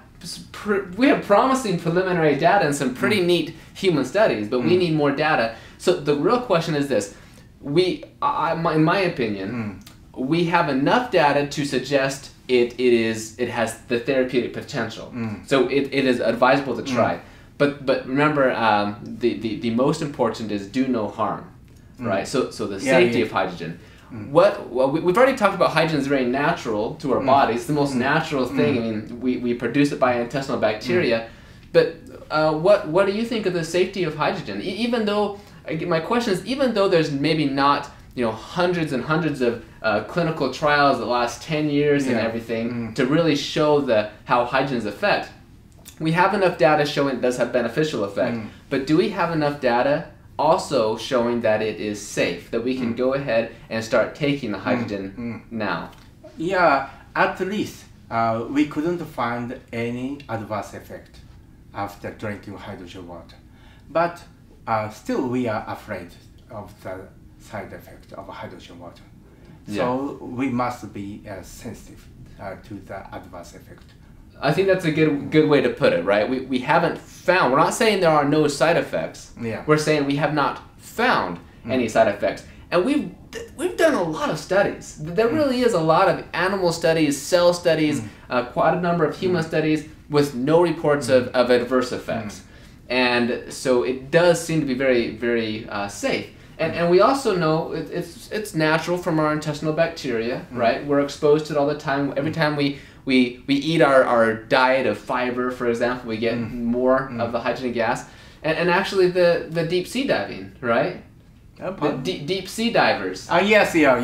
promising preliminary data and some pretty neat human studies, but we need more data. So the real question is this. In my opinion, we have enough data to suggest it has the therapeutic potential. So it is advisable to try. But remember, the most important is do no harm, right? So the safety of hydrogen. We've already talked about hydrogen is very natural to our bodies. It's the most natural thing. I mean, we produce it by intestinal bacteria. But what do you think of the safety of hydrogen? Even though, my question is, even though there's maybe not hundreds and hundreds of clinical trials that last 10 years and everything to really show how hydrogen's effect. We have enough data showing it does have beneficial effect, but do we have enough data also showing that it is safe, that we can go ahead and start taking the hydrogen now? Yeah, at least we couldn't find any adverse effect after drinking hydrogen water. But still we are afraid of the side effect of hydrogen water. So we must be sensitive to the adverse effect I think that's a good way to put it, right? We haven't found, we're not saying there are no side effects. Yeah. We're saying we have not found any side effects. And we've done a lot of studies. There really is a lot of animal studies, cell studies, quite a number of human studies with no reports of adverse effects. And so it does seem to be very, very safe. And we also know it's natural from our intestinal bacteria, right? We're exposed to it all the time. Every time we eat our diet of fiber, for example, we get more of the hydrogen gas. And actually the deep sea diving, right? Deep sea divers. Yes, yeah.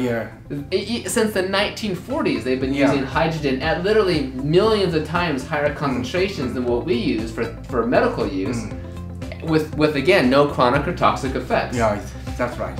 Since the 1940s, they've been using hydrogen at literally millions of times higher concentrations than what we use for medical use, with again no chronic or toxic effects. Yeah, that's right.